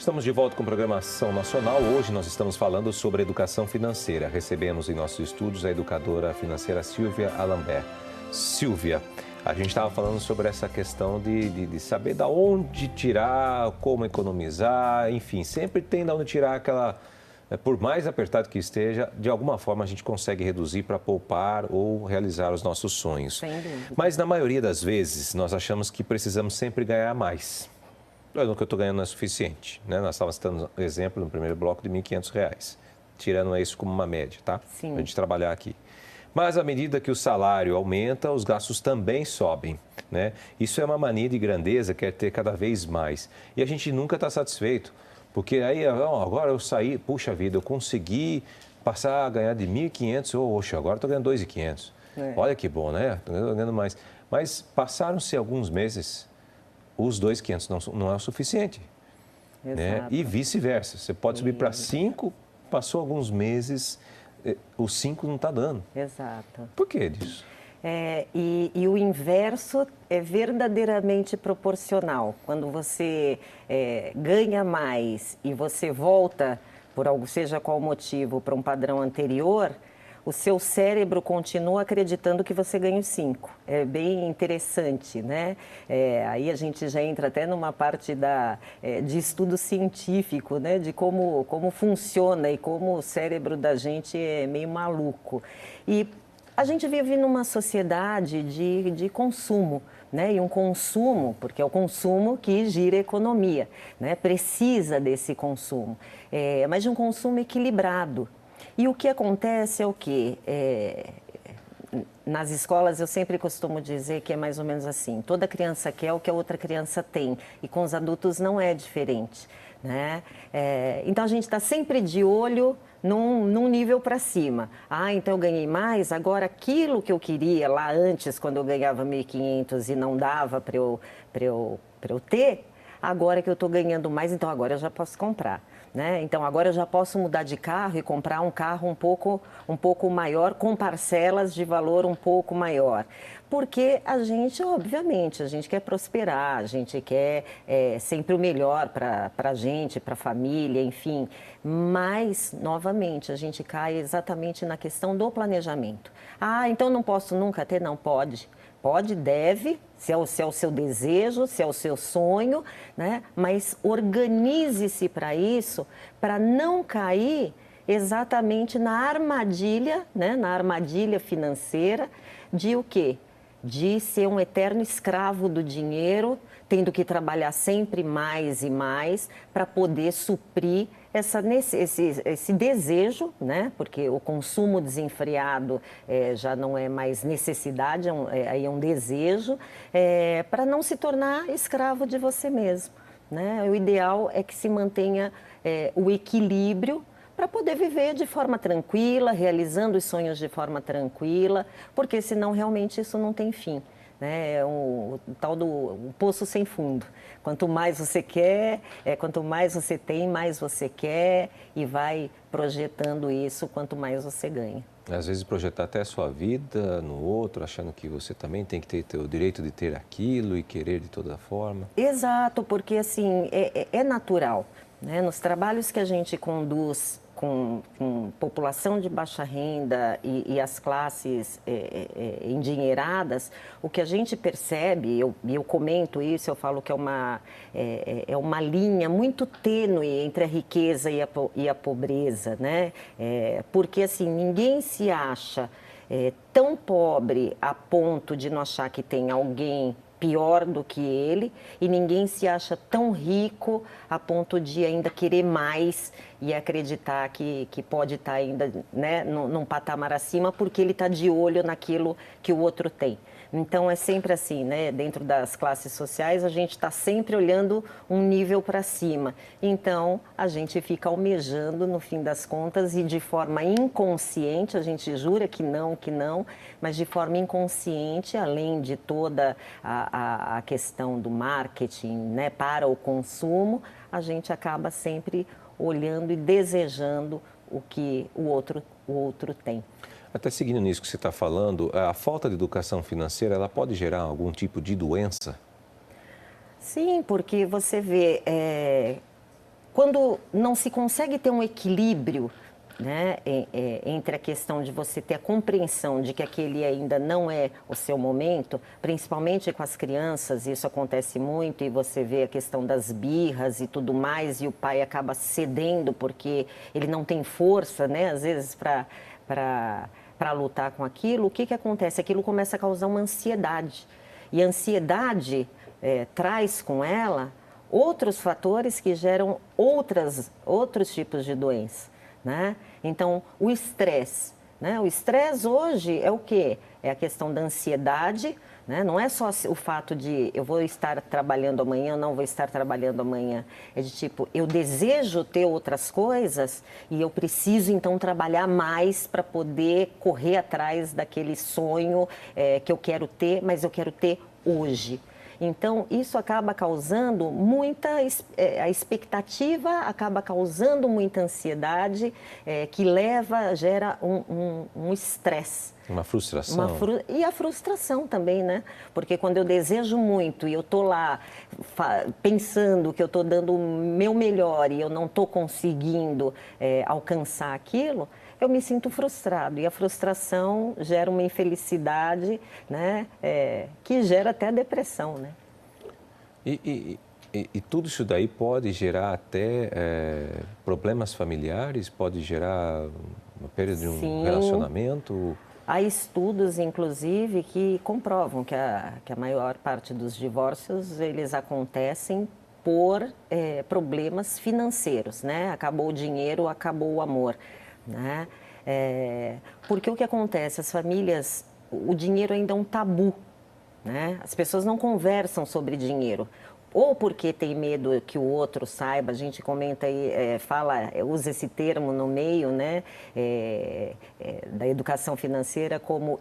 estamos de volta com programação nacional. Hoje nós estamos falando sobre educação financeira. Recebemos em nossos estúdios a educadora financeira Silvia Alambert. Silvia, a gente estava falando sobre essa questão de saber de onde tirar, como economizar, enfim, sempre tem de onde tirar aquela... Por mais apertado que esteja, de alguma forma a gente consegue reduzir para poupar ou realizar os nossos sonhos. Sem dúvida. Mas na maioria das vezes nós achamos que precisamos sempre ganhar mais. O que eu estou ganhando não é suficiente, né? Nós estávamos citando um exemplo no primeiro bloco de R$ 1.500, tirando isso como uma média, tá? Sim. Para a gente trabalhar aqui. Mas à medida que o salário aumenta, os gastos também sobem, né? Isso é uma mania de grandeza, quer ter cada vez mais. E a gente nunca está satisfeito, porque aí, agora eu saí, puxa vida, eu consegui passar a ganhar de R$ 1.500, oxe, agora estou ganhando R$ 2.500. Olha que bom, né? Estou ganhando mais. Mas passaram-se alguns meses... os 2.500 não é o suficiente, né? E vice-versa. Você pode subir para 5, passou alguns meses, os 5 não está dando. Exato. Por que disso? E o inverso é verdadeiramente proporcional. Quando você ganha mais e você volta, por algo, seja qual motivo, para um padrão anterior, o seu cérebro continua acreditando que você ganha os 5. É bem interessante, né? Aí a gente já entra até numa parte de estudo científico, né? De como funciona e como o cérebro da gente é meio maluco. E a gente vive numa sociedade de consumo, né? E um consumo, porque é o consumo que gira a economia, né? Precisa desse consumo, mas de um consumo equilibrado. E o que acontece é o quê? Nas escolas eu sempre costumo dizer que é mais ou menos assim, toda criança quer o que a outra criança tem, e com os adultos não é diferente, né? Então a gente está sempre de olho num nível para cima. Então eu ganhei mais, agora aquilo que eu queria lá antes, quando eu ganhava 1.500 e não dava para eu ter, agora que eu estou ganhando mais, então agora eu já posso comprar. Né? Então, agora eu já posso mudar de carro e comprar um carro um pouco maior, com parcelas de valor um pouco maior. Porque a gente, obviamente, a gente quer prosperar, a gente quer sempre o melhor para a gente, para a família, enfim. Mas, novamente, a gente cai exatamente na questão do planejamento. Então não posso nunca ter? Não, pode. Pode, deve, se é o seu desejo, se é o seu sonho, né? Mas organize-se para isso, para não cair exatamente na armadilha, né? Na armadilha financeira de o quê? De ser um eterno escravo do dinheiro, tendo que trabalhar sempre mais e mais para poder suprir esse desejo, né? Porque o consumo desenfreado já não é mais necessidade, aí é um desejo, para não se tornar escravo de você mesmo, né? O ideal é que se mantenha o equilíbrio para poder viver de forma tranquila, realizando os sonhos de forma tranquila, porque senão realmente isso não tem fim. Né? É o tal do poço sem fundo. Quanto mais você quer, quanto mais você tem, mais você quer e vai projetando isso, quanto mais você ganha. Às vezes projetar até a sua vida no outro, achando que você também tem que ter o direito de ter aquilo e querer de toda forma. Exato, porque assim, é natural. Né? Nos trabalhos que a gente conduz com população de baixa renda e as classes endinheiradas, o que a gente percebe, eu comento isso, eu falo que é uma linha muito tênue entre a riqueza e a pobreza, né? Porque assim, ninguém se acha tão pobre a ponto de não achar que tem alguém pior do que ele, e ninguém se acha tão rico a ponto de ainda querer mais e acreditar que pode estar ainda, né, num patamar acima, porque ele está de olho naquilo que o outro tem. Então, é sempre assim, né? Dentro das classes sociais, a gente está sempre olhando um nível para cima. Então, a gente fica almejando, no fim das contas, e de forma inconsciente, a gente jura que não, mas de forma inconsciente, além de toda a questão do marketing, né, para o consumo, a gente acaba sempre olhando e desejando o que o outro tem. Até seguindo nisso que você está falando, a falta de educação financeira, ela pode gerar algum tipo de doença? Sim, porque você vê, quando não se consegue ter um equilíbrio, né, entre a questão de você ter a compreensão de que aquele ainda não é o seu momento, principalmente com as crianças, isso acontece muito, e você vê a questão das birras e tudo mais, e o pai acaba cedendo porque ele não tem força, né, às vezes, para lutar com aquilo. O que acontece? Aquilo começa a causar uma ansiedade, e a ansiedade traz com ela outros fatores que geram outros tipos de doença. Né? Então, o estresse. Né? O estresse hoje é o quê? É a questão da ansiedade, né? Não é só o fato de eu vou estar trabalhando amanhã, não vou estar trabalhando amanhã. É de tipo, eu desejo ter outras coisas e eu preciso então trabalhar mais para poder correr atrás daquele sonho que eu quero ter, mas eu quero ter hoje. Então, isso acaba causando a expectativa acaba causando muita ansiedade, que gera um estresse. Uma frustração. E a frustração também, né? Porque quando eu desejo muito e eu estou lá pensando que eu estou dando o meu melhor e eu não estou conseguindo alcançar aquilo, eu me sinto frustrado. E a frustração gera uma infelicidade, né, que gera até depressão, né? E tudo isso daí pode gerar até problemas familiares? Pode gerar uma perda de um relacionamento? Há estudos, inclusive, que comprovam que a maior parte dos divórcios, eles acontecem por problemas financeiros, né? Acabou o dinheiro, acabou o amor. Né? Porque o que acontece? As famílias, o dinheiro ainda é um tabu, né? As pessoas não conversam sobre dinheiro, ou porque tem medo que o outro saiba. A gente comenta aí, usa esse termo no meio, né, da educação financeira como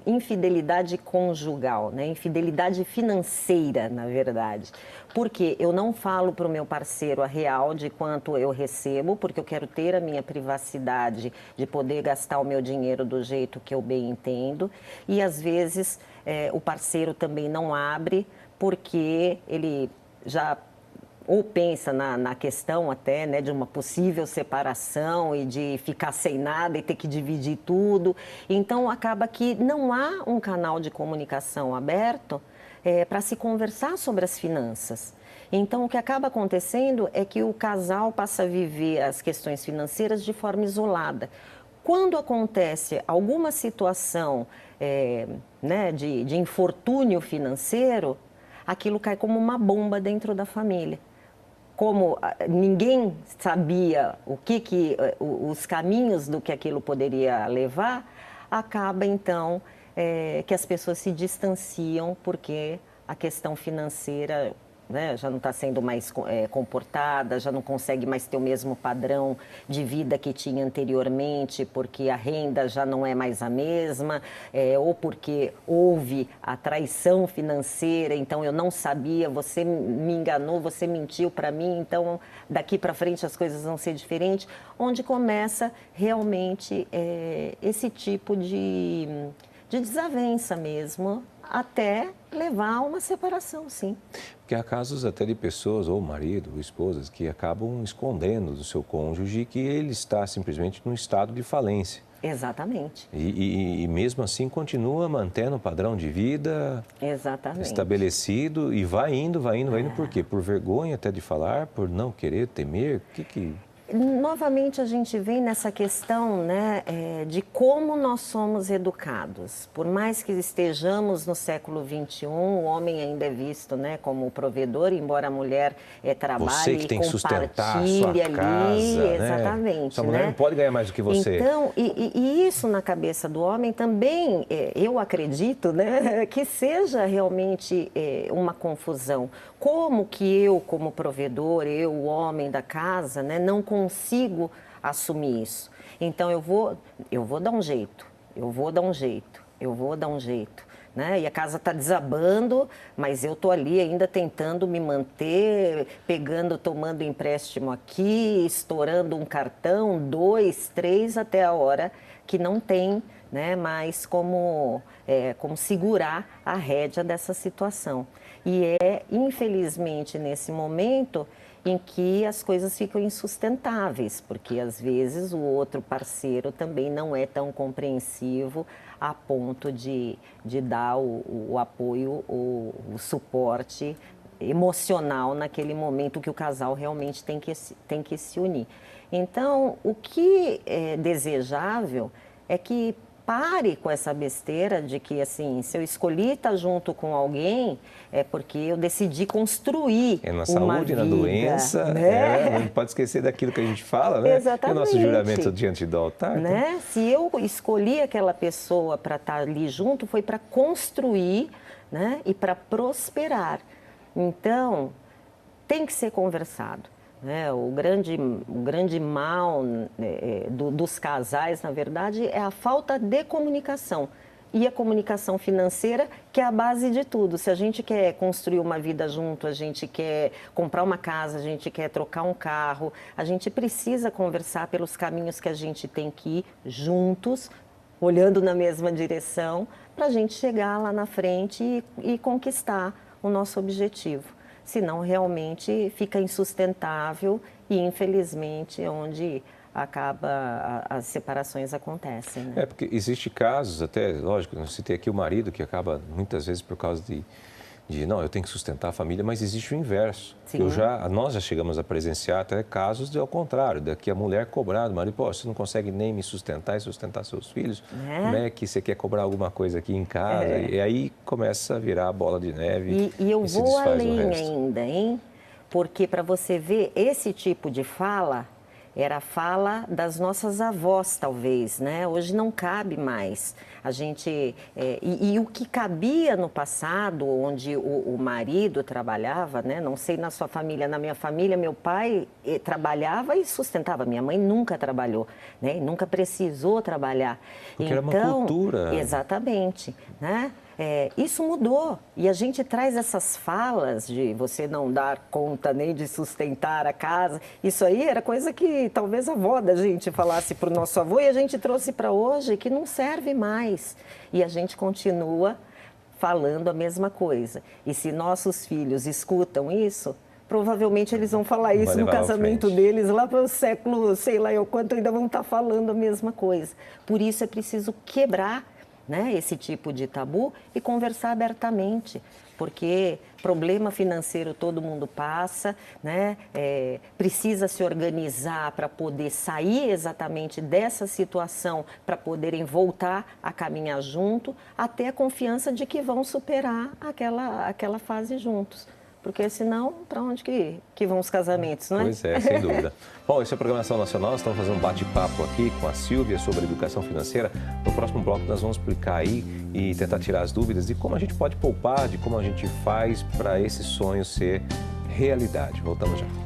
infidelidade conjugal, né? Infidelidade financeira, na verdade. Porque eu não falo para o meu parceiro a real de quanto eu recebo, porque eu quero ter a minha privacidade de poder gastar o meu dinheiro do jeito que eu bem entendo. E, às vezes, o parceiro também não abre, porque ele já ou pensa na questão até, né, de uma possível separação e de ficar sem nada e ter que dividir tudo. Então, acaba que não há um canal de comunicação aberto para se conversar sobre as finanças. Então, o que acaba acontecendo é que o casal passa a viver as questões financeiras de forma isolada. Quando acontece alguma situação né, de infortúnio financeiro, aquilo cai como uma bomba dentro da família. Como ninguém sabia os caminhos do que aquilo poderia levar, acaba então que as pessoas se distanciam porque a questão financeira, né, já não está sendo mais comportada, já não consegue mais ter o mesmo padrão de vida que tinha anteriormente, porque a renda já não é mais a mesma, ou porque houve a traição financeira, então eu não sabia, você me enganou, você mentiu para mim, então daqui para frente as coisas vão ser diferentes, onde começa realmente esse tipo de desavença mesmo, até levar a uma separação, sim. Porque há casos até de pessoas, ou marido, ou esposas, que acabam escondendo do seu cônjuge que ele está simplesmente num estado de falência. Exatamente. E mesmo assim continua mantendo o padrão de vida estabelecido e vai indo, por quê? Por vergonha até de falar, por não querer, temer? Novamente, a gente vem nessa questão, né, de como nós somos educados. Por mais que estejamos no século XXI, o homem ainda é visto, né, como provedor, embora a mulher trabalhe você que tem que sustentar a sua casa, ali, né? exatamente. Sua mulher não pode ganhar mais do que você. Então, e isso na cabeça do homem também, eu acredito, né, que seja realmente uma confusão. Como que eu, como provedor, o homem da casa, né, não consigo assumir isso? Então, eu vou dar um jeito, eu vou dar um jeito. Né? E a casa está desabando, mas eu estou ali ainda tentando me manter, tomando empréstimo aqui, estourando um cartão, 2, 3, até a hora que não tem né, mas como segurar a rédea dessa situação. E infelizmente, nesse momento em que as coisas ficam insustentáveis, porque às vezes o outro parceiro também não é tão compreensivo a ponto de dar o apoio, o suporte emocional naquele momento que o casal realmente tem que se unir. Então, o que é desejável é que pare com essa besteira de que, assim, se eu escolhi estar junto com alguém, é porque eu decidi construir na uma saúde, vida, na doença, né? não pode esquecer daquilo que a gente fala, né? Exatamente. E o nosso juramento diante do altar. Né? Então... Se eu escolhi aquela pessoa para estar ali junto, foi para construir, né? E para prosperar. Então, tem que ser conversado. Né? O grande mal dos casais, na verdade, é a falta de comunicação. E a comunicação financeira, que é a base de tudo. Se a gente quer construir uma vida junto, a gente quer comprar uma casa, a gente quer trocar um carro, a gente precisa conversar pelos caminhos que a gente tem que ir juntos, olhando na mesma direção, para a gente chegar lá na frente e conquistar o nosso objetivo. Senão realmente fica insustentável e, infelizmente, é onde as separações acontecem. Né? Porque existe casos, até, lógico, eu citei aqui o marido que acaba muitas vezes por causa de não, eu tenho que sustentar a família, mas existe o inverso. Nós já chegamos a presenciar até casos ao contrário, que a mulher cobrar do marido, pô, você não consegue nem me sustentar e sustentar seus filhos, como é que você quer cobrar alguma coisa aqui em casa? E aí começa a virar a bola de neve e eu se vou desfaz o além resto. ainda, hein? Porque para você ver esse tipo de fala, era a fala das nossas avós, talvez, né? Hoje não cabe mais. A gente e o que cabia no passado, onde o marido trabalhava, né? Não sei na sua família, na minha família, meu pai trabalhava e sustentava. Minha mãe nunca trabalhou, né? E nunca precisou trabalhar. Porque era uma cultura. Exatamente, né? Isso mudou e a gente traz essas falas de você não dar conta nem de sustentar a casa. Isso aí era coisa que talvez a avó da gente falasse para o nosso avô e a gente trouxe para hoje que não serve mais. E a gente continua falando a mesma coisa. E se nossos filhos escutam isso, provavelmente eles vão falar isso no casamento deles, lá para o século, sei lá eu quanto, ainda vão estar falando a mesma coisa. Por isso é preciso quebrar, né, esse tipo de tabu e conversar abertamente, porque problema financeiro todo mundo passa, né? Precisa se organizar para poder sair exatamente dessa situação, para poderem voltar a caminhar junto, até a confiança de que vão superar aquela fase juntos. Porque senão, para onde que vão os casamentos, não é? Pois é, sem dúvida. Bom, esse é a Programação Nacional, nós estamos fazendo um bate-papo aqui com a Sílvia sobre educação financeira. No próximo bloco nós vamos explicar aí e tentar tirar as dúvidas de como a gente pode poupar, de como a gente faz para esse sonho ser realidade. Voltamos já.